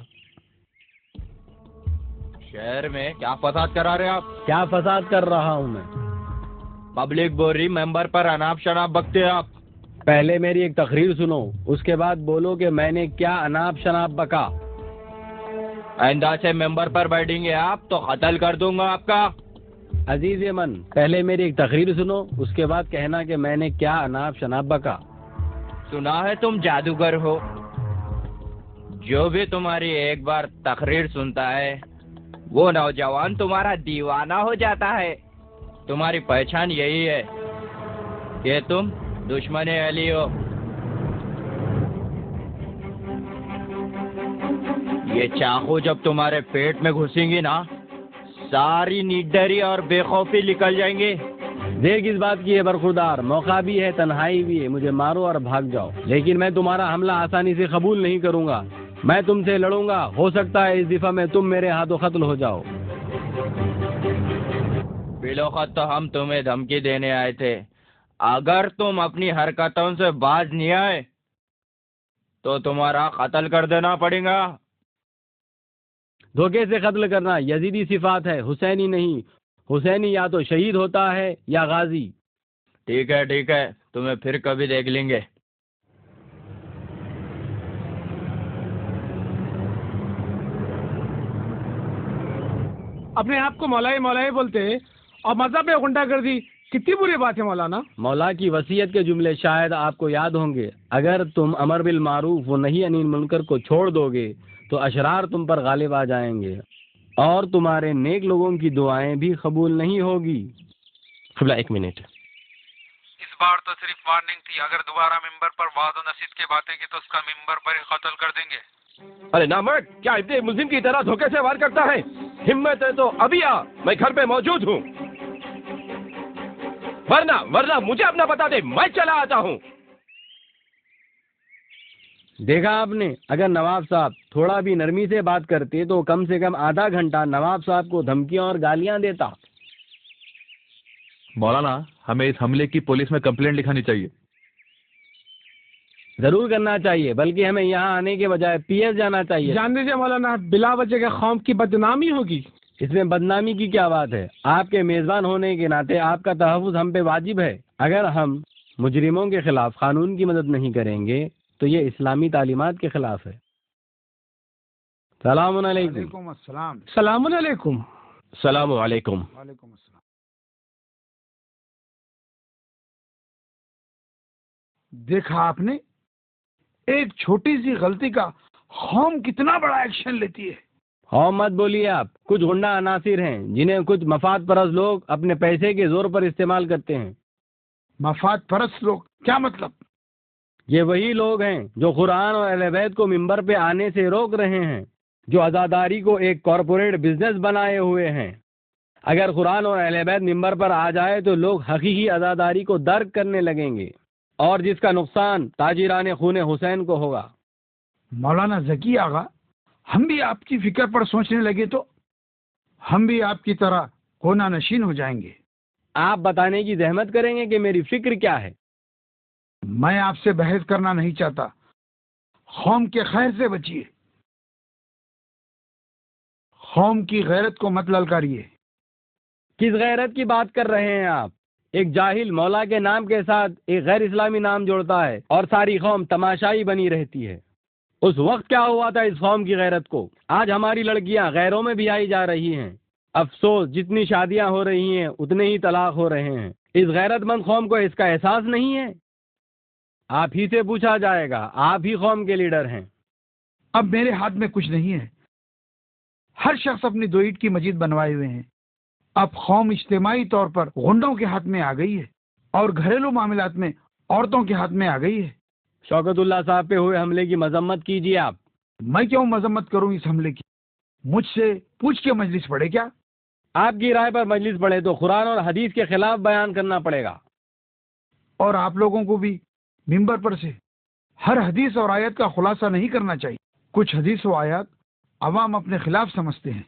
شہر میں کیا فساد کرا رہے آپ؟ کیا فساد کر رہا ہوں میں؟ پبلک بول رہی ممبر پر اناپ شناپ بکتے آپ۔ پہلے میری ایک تقریر سنو، اس کے بعد بولو کہ میں نے کیا اناپ شناپ بکا۔ آئندہ سے ممبر پر بیٹھیں گے آپ تو قتل کر دوں گا آپ کا۔ عزیز من، پہلے میری ایک تقریر سنو، اس کے بعد کہنا کہ میں نے کیا اناپ شناپ بکا۔ سنا ہے تم جادوگر ہو، جو بھی تمہاری ایک بار تقریر سنتا ہے وہ نوجوان تمہارا دیوانہ ہو جاتا ہے۔ تمہاری پہچان یہی ہے کہ تم دشمن علی ہو۔ یہ چاقو جب تمہارے پیٹ میں گھسیں گی نا، ساری نڈری اور بے خوفی نکل جائیں گے۔ دیر کس بات کی ہے برخوردار، موقع بھی ہے، تنہائی بھی ہے، مجھے مارو اور بھاگ جاؤ، لیکن میں تمہارا حملہ آسانی سے قبول نہیں کروں گا۔ میں تم سے لڑوں گا، ہو سکتا ہے اس دفعہ میں تم میرے ہاتھوں قتل ہو جاؤ۔ بالوقت تو ہم تمہیں دھمکی دینے آئے تھے، اگر تم اپنی حرکتوں سے باز نہیں آئے تو تمہارا قتل کر دینا پڑے گا۔ دھوکے سے قتل کرنا یزیدی صفات ہے، حسینی نہیں۔ حسینی یا تو شہید ہوتا ہے یا غازی۔ ٹھیک ہے، تمہیں پھر کبھی دیکھ لیں گے۔ اپنے آپ کو مولائی مولائی بولتے اور مذہب میں غنڈہ گردی کتنی بری بات ہے مولانا۔ مولا کی وصیت کے جملے شاید آپ کو یاد ہوں گے، اگر تم امر بالمعروف و نہی عن المنکر کو چھوڑ دو گے تو اشرار تم پر غالب آ جائیں گے اور تمہارے نیک لوگوں کی دعائیں بھی قبول نہیں ہوگی۔ قبلہ ایک منٹ، اس بار تو صرف وارننگ تھی، اگر دوبارہ ممبر پر وعد و نصیحت کی باتیں کی تو اس کا ممبر پر ہی قتل کر دیں گے۔ ارے نامرد، کیا ابن ملزم کی طرح دھوکے سے وار کرتا ہے؟ ہمت ہے تو ابھی آ، میں گھر پہ موجود ہوں، ورنہ مجھے اپنا بتا دے، میں چلا آتا ہوں۔ دیکھا آپ نے، اگر نواب صاحب تھوڑا بھی نرمی سے بات کرتے تو کم سے کم آدھا گھنٹہ نواب صاحب کو دھمکیاں اور گالیاں دیتا۔ مولانا، ہمیں اس حملے کی پولیس میں کمپلینٹ لکھانی چاہیے۔ ضرور کرنا چاہیے، بلکہ ہمیں یہاں آنے کے بجائے پی ایس جانا چاہیے۔ جان دیجیے مولانا، بلا وجہ کے قوم کی بدنامی ہوگی۔ اس میں بدنامی کی کیا بات ہے؟ آپ کے میزبان ہونے کے ناطے آپ کا تحفظ ہم پہ واجب ہے۔ اگر ہم مجرموں کے خلاف قانون کی مدد نہیں کریں گے تو یہ اسلامی تعلیمات کے خلاف ہے۔ السلام علیکم۔ وعلیکم السلام۔ السلام علیکم۔ السلام علیکم۔ وعلیکم السلام۔ دیکھا آپ نے، ایک چھوٹی سی غلطی کا قوم کتنا بڑا ایکشن لیتی ہے۔ ہاں مت بولیے آپ، کچھ غنڈہ عناصر ہیں جنہیں کچھ مفاد پرست لوگ اپنے پیسے کے زور پر استعمال کرتے ہیں۔ مفاد پرست لوگ کیا مطلب؟ یہ وہی لوگ ہیں جو قرآن اور اہل بیت کو ممبر پہ آنے سے روک رہے ہیں، جو عزاداری کو ایک کارپوریٹ بزنس بنائے ہوئے ہیں۔ اگر قرآن اور اہل بیت ممبر پر آ جائے تو لوگ حقیقی عزاداری کو درک کرنے لگیں گے، اور جس کا نقصان تاجران خون حسین کو ہوگا۔ مولانا ذکی آغا، ہم بھی آپ کی فکر پر سوچنے لگے تو ہم بھی آپ کی طرح کونا نشین ہو جائیں گے۔ آپ بتانے کی زحمت کریں گے کہ میری فکر کیا ہے؟ میں آپ سے بحث کرنا نہیں چاہتا، قوم کے خیر سے بچیے، قوم کی غیرت کو مت للکاریے۔ کس غیرت کی بات کر رہے ہیں آپ؟ ایک جاہل مولا کے نام کے ساتھ ایک غیر اسلامی نام جوڑتا ہے اور ساری قوم تماشائی بنی رہتی ہے۔ اس وقت کیا ہوا تھا اس قوم کی غیرت کو؟ آج ہماری لڑکیاں غیروں میں بھی آئی جا رہی ہیں۔ افسوس، جتنی شادیاں ہو رہی ہیں اتنے ہی طلاق ہو رہے ہیں۔ اس غیرت مند قوم کو اس کا احساس نہیں ہے؟ آپ ہی سے پوچھا جائے گا، آپ ہی قوم کے لیڈر ہیں۔ اب میرے ہاتھ میں کچھ نہیں ہے، ہر شخص اپنی دو اینٹ کی مسجد بنوائے ہوئے ہیں۔ اب قوم اجتماعی طور پر غنڈوں کے ہاتھ میں آ گئی ہے اور گھریلو معاملات میں عورتوں کے ہاتھ میں آ گئی ہے۔ شوکت اللہ صاحب پہ ہوئے حملے کی مذمت کیجیے آپ۔ میں کیوں مذمت کروں اس حملے کی؟ مجھ سے پوچھ کے مجلس پڑھے کیا؟ آپ کی رائے پر مجلس پڑھے تو قرآن اور حدیث کے خلاف بیان کرنا پڑے گا۔ اور آپ لوگوں کو بھی ممبر پر سے ہر حدیث اور آیت کا خلاصہ نہیں کرنا چاہیے۔ کچھ حدیث و آیات عوام اپنے خلاف سمجھتے ہیں۔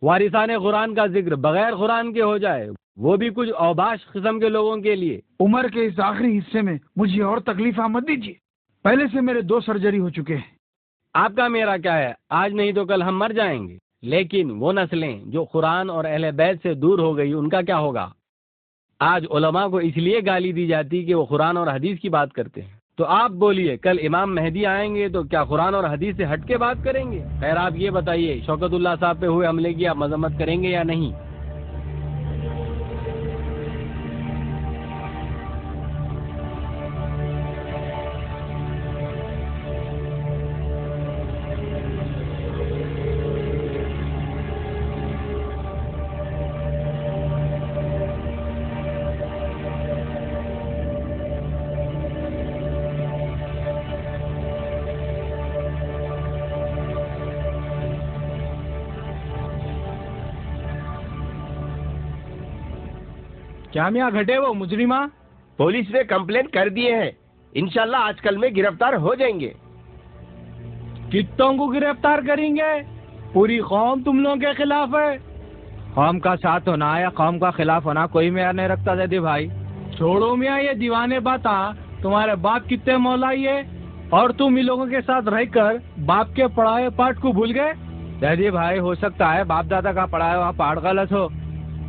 وارثان قرآن کا ذکر بغیر قرآن کے ہو جائے، وہ بھی کچھ اوباش قسم کے لوگوں کے لیے۔ عمر کے اس آخری حصے میں مجھے اور تکلیف مت دیجیے، پہلے سے میرے 2 سرجری ہو چکے ہیں۔ آپ کا میرا کیا ہے، آج نہیں تو کل ہم مر جائیں گے، لیکن وہ نسلیں جو قرآن اور اہل بیت سے دور ہو گئی ان کا کیا ہوگا؟ آج علماء کو اس لیے گالی دی جاتی کہ وہ قرآن اور حدیث کی بات کرتے ہیں۔ تو آپ بولیے، کل امام مہدی آئیں گے تو کیا قرآن اور حدیث سے ہٹ کے بات کریں گے؟ خیر آپ یہ بتائیے، شوکت اللہ صاحب پہ ہوئے حملے کی آپ مذمت کریں گے یا نہیں؟ کیا میاں گھٹے وہ مجرمہ؟ پولیس نے کمپلین کر دیے ہیں، انشاءاللہ آج کل میں گرفتار ہو جائیں گے۔ کتوں کو گرفتار کریں گے؟ پوری قوم تم لوگوں کے خلاف ہے۔ قوم کا ساتھ ہونا یا قوم کا خلاف ہونا کوئی معیار نہیں رکھتا زیدی بھائی۔ چھوڑو میاں یہ دیوانے باتاں، تمہارے باپ کتنے مولائی ہے اور تم ان لوگوں کے ساتھ رہ کر باپ کے پڑھائے پاٹ کو بھول گئے۔ زیدی بھائی، ہو سکتا ہے باپ دادا کا پڑھایا ہوا پاٹ غلط ہو،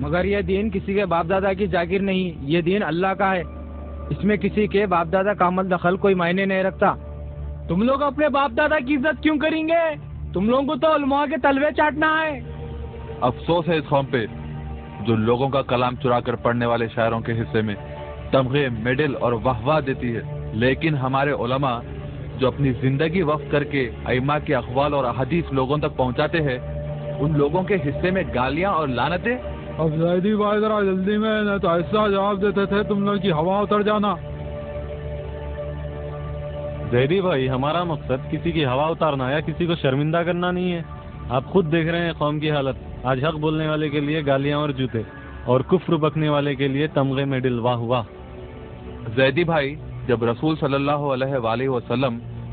مگر یہ دین کسی کے باپ دادا کی جاگیر نہیں، یہ دین اللہ کا ہے، اس میں کسی کے باپ دادا کا عمل دخل کوئی معنی نہیں رکھتا۔ تم لوگ اپنے باپ دادا کی عزت کیوں کریں گے؟ تم لوگوں کو تو علماء کے تلوے چاٹنا ہے۔ افسوس ہے اس قوم پہ جو لوگوں کا کلام چرا کر پڑھنے والے شاعروں کے حصے میں تمغے، میڈل اور واہ واہ دیتی ہے، لیکن ہمارے علماء جو اپنی زندگی وقف کر کے ائمہ کے اقوال اور احادیث لوگوں تک پہنچاتے ہیں، ان لوگوں کے حصے میں گالیاں اور لعنتیں۔ اب زیدی بھائی ذرا جلدی میں، نہ تو ایسا جواب دیتے تھے تم لوگ کی ہوا اتر جانا۔ زیدی بھائی، ہمارا مقصد کسی کی ہوا اتارنا یا کسی کو شرمندہ کرنا نہیں ہے۔ آپ خود دیکھ رہے ہیں قوم کی حالت، آج حق بولنے والے کے لیے گالیاں اور جوتے، اور کفر بکنے والے کے لیے تمغے میڈل، واہ واہ۔ زیدی بھائی، جب رسول صلی اللہ علیہ وآلہ وسلم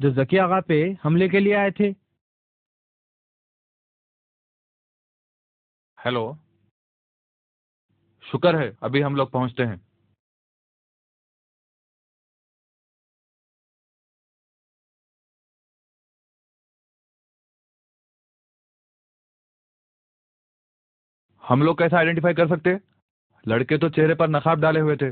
جو ذکی آغا پہ حملے کے لیے آئے تھے؟ ہیلو، شکر ہے ابھی ہم لوگ پہنچتے ہیں. ہم لوگ کیسا آئیڈینٹیفائی کر سکتے؟ لڑکے تو چہرے پر نقاب ڈالے ہوئے تھے.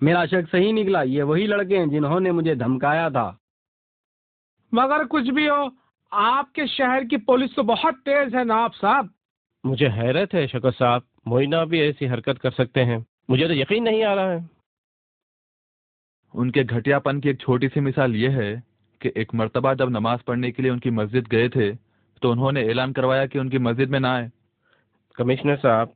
میرا شک صحیح نکلا، یہ وہی لڑکے ہیں جنہوں نے مجھے دھمکایا تھا. مگر کچھ بھی ہو، آپ کے شہر کی پولیس تو بہت تیز ہے نواب صاحب. مجھے حیرت ہے شوکت صاحب، موئینہ بھی ایسی حرکت کر سکتے ہیں. مجھے تو یقین نہیں آ رہا ہے. ان کے گھٹیا پن کی ایک چھوٹی سی مثال یہ ہے کہ ایک مرتبہ جب نماز پڑھنے کے لیے ان کی مسجد گئے تھے تو انہوں نے اعلان کروایا کہ ان کی مسجد میں نہ آئے. کمشنر صاحب،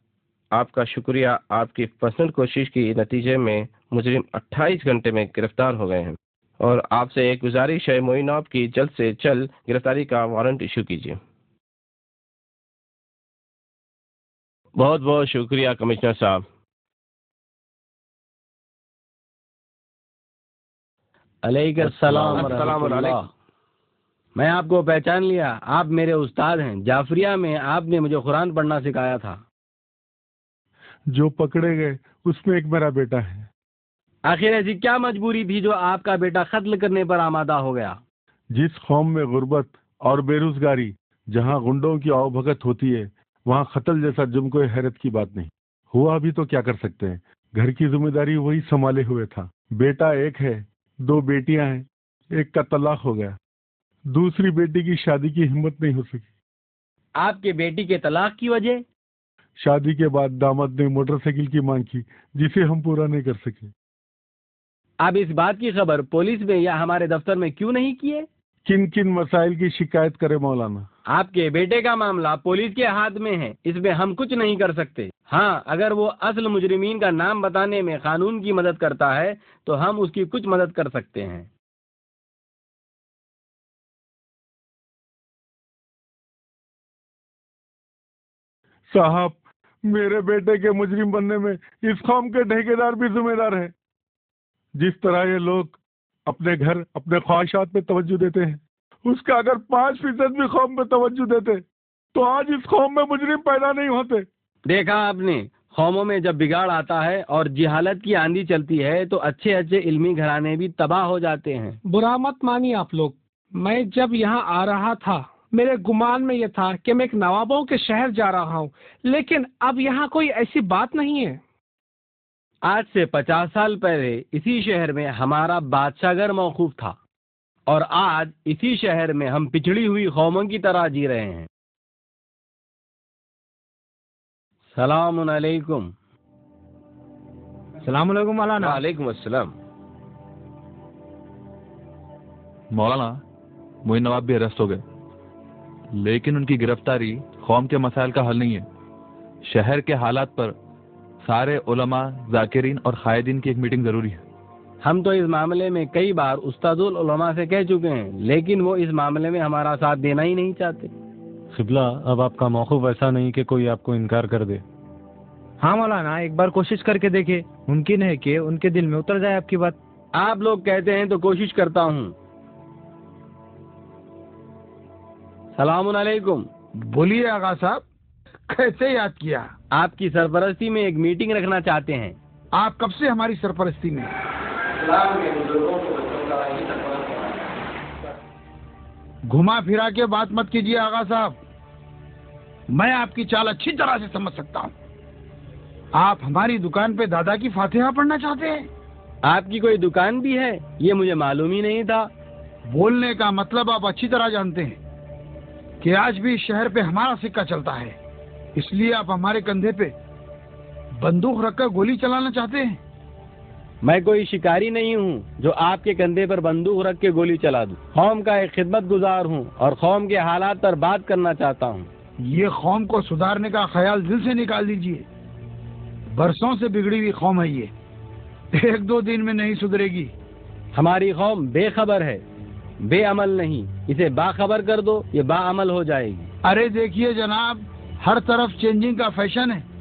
آپ کا شکریہ. آپ کی پرسنل کوشش کی نتیجے میں مجرم 28 گھنٹے میں گرفتار ہو گئے ہیں، اور آپ سے ایک گزارش ہے، موئینہ کی جلد سے جلد گرفتاری کا وارنٹ ایشو کیجیے. بہت بہت شکریہ کمشنر صاحب. علیکم السلام السلام ورحمۃ اللہ. علیکم. میں آپ کو پہچان لیا، آپ میرے استاد ہیں. جعفریہ میں آپ نے مجھے قرآن پڑھنا سکھایا تھا. جو پکڑے گئے اس میں ایک میرا بیٹا ہے. آخر ایسی کیا مجبوری تھی جو آپ کا بیٹا قتل کرنے پر آمادہ ہو گیا؟ جس قوم میں غربت اور بے روزگاری، جہاں گنڈوں کی آؤ بھگت ہوتی ہے، وہاں قتل جیسا جرم کوئی حیرت کی بات نہیں. ہوا بھی تو کیا کر سکتے ہیں، گھر کی ذمہ داری وہی سنبھالے ہوئے تھا. بیٹا ایک ہے، 2 بیٹیاں ہیں، ایک کا طلاق ہو گیا، دوسری بیٹی کی شادی کی ہمت نہیں ہو سکی. آپ کے بیٹی کے طلاق کی وجہ؟ شادی کے بعد داماد نے موٹر سائیکل کی مانگ کی جسے ہم پورا نہیں کر سکے. آپ اس بات کی خبر پولیس میں یا ہمارے دفتر میں کیوں نہیں کیے؟ کن کن مسائل کی شکایت کرے مولانا؟ آپ کے بیٹے کا معاملہ پولیس کے ہاتھ میں ہے، اس میں ہم کچھ نہیں کر سکتے. ہاں، اگر وہ اصل مجرمین کا نام بتانے میں قانون کی مدد کرتا ہے تو ہم اس کی کچھ مدد کر سکتے ہیں. صاحب، میرے بیٹے کے مجرم بننے میں اس قوم کے ٹھیکیدار بھی ذمہ دار ہیں. جس طرح یہ لوگ اپنے گھر، اپنے خواہشات پہ توجہ دیتے ہیں، اس کا اگر 5% بھی قوم پہ توجہ دیتے تو آج اس قوم میں مجرم پیدا نہیں ہوتے. دیکھا آپ نے، قوموں میں جب بگاڑ آتا ہے اور جہالت کی آندھی چلتی ہے تو اچھے اچھے علمی گھرانے بھی تباہ ہو جاتے ہیں. برا مت مانی آپ لوگ. میں جب یہاں آ رہا تھا میرے گمان میں یہ تھا کہ میں ایک نوابوں کے شہر جا رہا ہوں، لیکن اب یہاں کوئی ایسی بات نہیں ہے. آج سے 50 سال پہلے اسی شہر میں ہمارا بادشاہ گھر موقوف تھا، اور آج اسی شہر میں ہم پچھڑی ہوئی قوموں کی طرح جی رہے ہیں. السلام علیکم. السلام علیکم مولانا. وعلیکم السلام. مولانا، معین نواب بھی اریسٹ ہو گئے، لیکن ان کی گرفتاری قوم کے مسائل کا حل نہیں ہے. شہر کے حالات پر سارے علماء، ذاکرین اور قائدین کی ایک میٹنگ ضروری ہے. ہم تو اس معاملے میں کئی بار استاد العلماء سے کہہ چکے ہیں، لیکن وہ اس معاملے میں ہمارا ساتھ دینا ہی نہیں چاہتے. قبلہ، اب آپ کا موقف ایسا نہیں کہ کوئی آپ کو انکار کر دے. ہاں مولانا، ایک بار کوشش کر کے دیکھے، ممکن ہے کہ ان کے دل میں اتر جائے آپ کی بات. آپ لوگ کہتے ہیں تو کوشش کرتا ہوں. السلام علیکم. بولیے آغا صاحب، کیسے یاد کیا؟ آپ کی سرپرستی میں ایک میٹنگ رکھنا چاہتے ہیں. آپ کب سے ہماری سرپرستی میں؟ گھما پھرا کے بات مت کیجیے آغا صاحب، میں آپ کی چال اچھی طرح سے سمجھ سکتا ہوں. آپ ہماری دکان پہ دادا کی فاتحہ پڑھنا چاہتے ہیں؟ آپ کی کوئی دکان بھی ہے؟ یہ مجھے معلوم ہی نہیں تھا. بولنے کا مطلب آپ اچھی طرح جانتے ہیں کہ آج بھی شہر پہ ہمارا سکہ چلتا ہے، اس لیے آپ ہمارے کندھے پہ بندوق رکھ کر گولی چلانا چاہتے ہیں. میں کوئی شکاری نہیں ہوں جو آپ کے کندھے پر بندوق رکھ کے گولی چلا دوں. قوم کا ایک خدمت گزار ہوں اور قوم کے حالات پر بات کرنا چاہتا ہوں. یہ قوم کو سدھارنے کا خیال دل سے نکال دیجیے. برسوں سے بگڑی ہوئی قوم ہے، یہ 1-2 دن میں نہیں سدھرے گی. ہماری قوم بے خبر ہے، بے عمل نہیں. اسے باخبر کر دو، یہ با عمل ہو جائے گی. ارے دیکھیے جناب، ہر طرف چینجنگ کا فیشن ہے.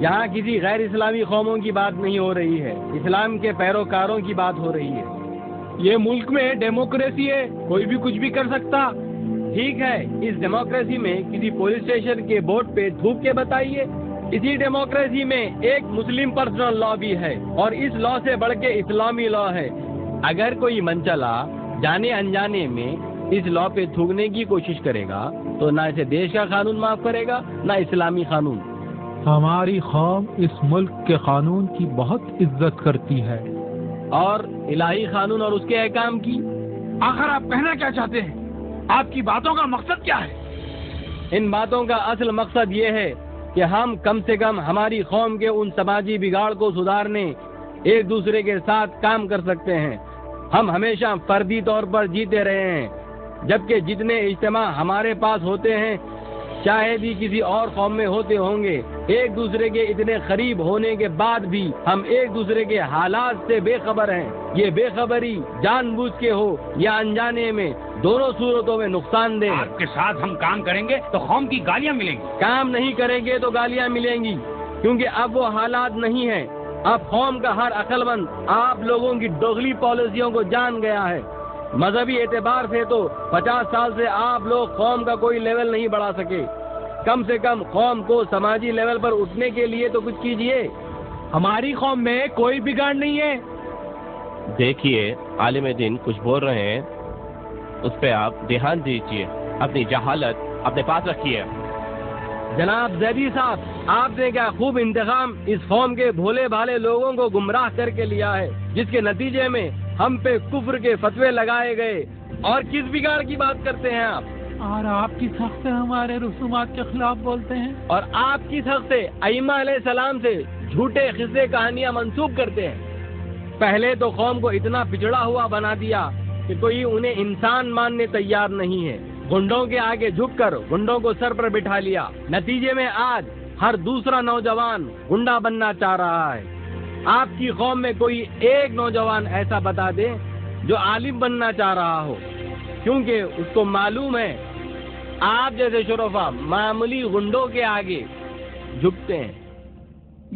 یہاں کسی غیر اسلامی قوموں کی بات نہیں ہو رہی ہے، اسلام کے پیروکاروں کی بات ہو رہی ہے۔ یہ ملک میں ڈیموکریسی ہے، کوئی بھی کچھ بھی کر سکتا۔ ٹھیک ہے، اس ڈیموکریسی میں کسی پولیس اسٹیشن کے بورڈ پہ تھوک کے بتائیے۔ اسی ڈیموکریسی میں ایک مسلم پرسنل لا بھی ہے، اور اس لا سے بڑھ کے اسلامی لا ہے۔ اگر کوئی منچلا جانے انجانے میں اس لا پہ تھوکنے کی کوشش کرے گا تو نہ اسے دیش کا قانون معاف کرے گا، نہ اسلامی قانون۔ ہماری قوم اس ملک کے قانون کی بہت عزت کرتی ہے، اور الہی قانون اور اس کے احکام کی۔ آخر آپ کہنا کیا چاہتے ہیں؟ آپ کی باتوں کا مقصد کیا ہے؟ ان باتوں کا اصل مقصد یہ ہے کہ ہم کم سے کم ہماری قوم کے ان سماجی بگاڑ کو سدھارنے ایک دوسرے کے ساتھ کام کر سکتے ہیں۔ ہم ہمیشہ فردی طور پر جیتے رہے ہیں، جبکہ جتنے اجتماع ہمارے پاس ہوتے ہیں شاید ہی کسی اور قوم میں ہوتے ہوں گے۔ ایک دوسرے کے اتنے قریب ہونے کے بعد بھی ہم ایک دوسرے کے حالات سے بے خبر ہیں۔ یہ بے خبری جان بوجھ کے ہو یا انجانے میں، دونوں صورتوں میں نقصان دہ۔ آپ کے ساتھ ہم کام کریں گے تو قوم کی گالیاں ملیں گی۔ کام نہیں کریں گے تو گالیاں ملیں گی، کیونکہ اب وہ حالات نہیں ہیں۔ اب قوم کا ہر عقل مند آپ لوگوں کی دوغلی پالیسیوں کو جان گیا ہے۔ مذہبی اعتبار سے تو 50 سال سے آپ لوگ قوم کا کوئی لیول نہیں بڑھا سکے۔ کم سے کم قوم کو سماجی لیول پر اٹھنے کے لیے تو کچھ کیجئے۔ ہماری قوم میں کوئی بگاڑ نہیں ہے۔ دیکھیے عالم دین کچھ بول رہے ہیں، اس پہ آپ دھیان دیجیے، اپنی جہالت اپنے پاس رکھیے۔ جناب زیدی صاحب، آپ نے کیا خوب انتظام اس قوم کے بھولے بھالے لوگوں کو گمراہ کر کے لیا ہے، جس کے نتیجے میں ہم پہ کفر کے فتوے لگائے گئے۔ اور کس بگاڑ کی بات کرتے ہیں آپ؟ اور آپ کی سخت سے ہمارے رسومات کے خلاف بولتے ہیں، اور آپ کی سخت سے ائمہ علیہ السلام سے جھوٹے قصے کہانیاں منسوب کرتے ہیں۔ پہلے تو قوم کو اتنا پچھڑا ہوا بنا دیا کہ کوئی انہیں انسان ماننے تیار نہیں ہے۔ گنڈوں کے آگے جھک کر گنڈوں کو سر پر بٹھا لیا۔ نتیجے میں آج ہر دوسرا نوجوان گنڈا بننا چاہ رہا ہے۔ آپ کی قوم میں کوئی ایک نوجوان ایسا بتا دے جو عالم بننا چاہ رہا ہو، کیونکہ اس کو معلوم ہے آپ جیسے شرفا معمولی گنڈوں کے آگے جھکتے ہیں۔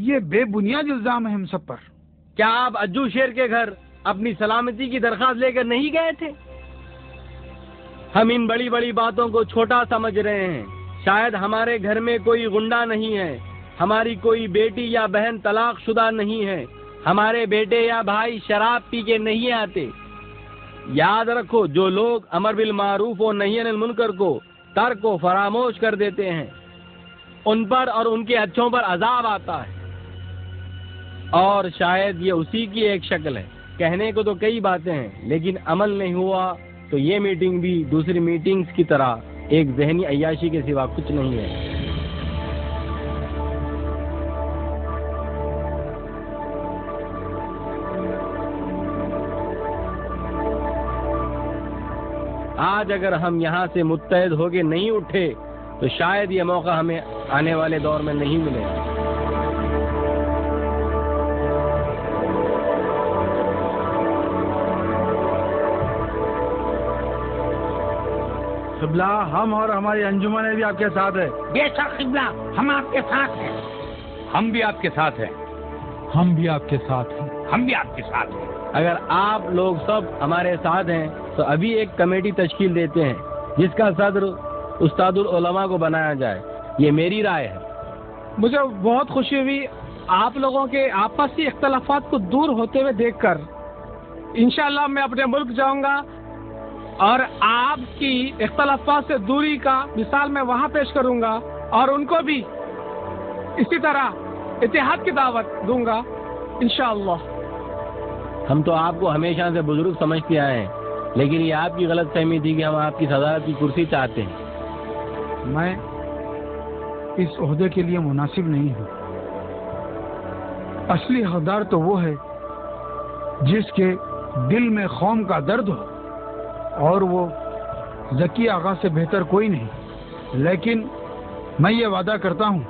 یہ بے بنیاد الزام ہے ہم سب پر۔ کیا آپ اجو شیر کے گھر اپنی سلامتی کی درخواست لے کر نہیں گئے تھے؟ ہم ان بڑی بڑی باتوں کو چھوٹا سمجھ رہے ہیں۔ شاید ہمارے گھر میں کوئی گنڈا نہیں ہے، ہماری کوئی بیٹی یا بہن طلاق شدہ نہیں ہے، ہمارے بیٹے یا بھائی شراب پی کے نہیں آتے۔ یاد رکھو، جو لوگ امر بالمعروف و نہی عن المنکر کو ترک کو فراموش کر دیتے ہیں، ان پر اور ان کے اچھوں پر عذاب آتا ہے۔ اور شاید یہ اسی کی ایک شکل ہے۔ کہنے کو تو کئی باتیں ہیں، لیکن عمل نہیں ہوا تو یہ میٹنگ بھی دوسری میٹنگز کی طرح ایک ذہنی عیاشی کے سوا کچھ نہیں ہے۔ آج اگر ہم یہاں سے متحد ہو کے نہیں اٹھے تو شاید یہ موقع ہمیں آنے والے دور میں نہیں ملے گا۔ قبلہ، ہم اور ہماری انجمن بھی آپ کے ساتھ ہے۔ بے شک قبلہ، ہم آپ کے ساتھ ہیں۔ ہم بھی آپ کے ساتھ ہیں۔ ہم بھی آپ کے ساتھ ہیں۔ ہم بھی آپ کے ساتھ ہیں۔ اگر آپ لوگ سب ہمارے ساتھ ہیں تو ابھی ایک کمیٹی تشکیل دیتے ہیں جس کا صدر استاد العلماء کو بنایا جائے۔ یہ میری رائے ہے۔ مجھے بہت خوشی ہوئی آپ لوگوں کے آپسی اختلافات کو دور ہوتے ہوئے دیکھ کر۔ انشاءاللہ میں اپنے ملک جاؤں گا اور آپ کی اختلافات سے دوری کا مثال میں وہاں پیش کروں گا، اور ان کو بھی اسی طرح اتحاد کی دعوت دوں گا انشاءاللہ۔ ہم تو آپ کو ہمیشہ سے بزرگ سمجھتے آئے ہیں، لیکن یہ آپ کی غلط فہمی تھی کہ ہم آپ کی صدارت کی کرسی چاہتے ہیں۔ میں اس عہدے کے لیے مناسب نہیں ہوں۔ اصلی حقدار تو وہ ہے جس کے دل میں قوم کا درد ہو، اور وہ ذکی آغا سے بہتر کوئی نہیں۔ لیکن میں یہ وعدہ کرتا ہوں،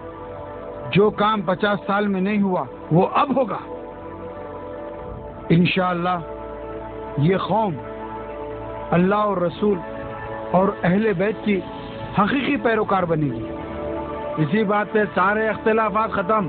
جو کام 50 سال میں نہیں ہوا وہ اب ہوگا۔ انشاءاللہ یہ قوم اللہ اور رسول اور اہل بیت کی حقیقی پیروکار بنے گی۔ اسی بات پہ سارے اختلافات ختم،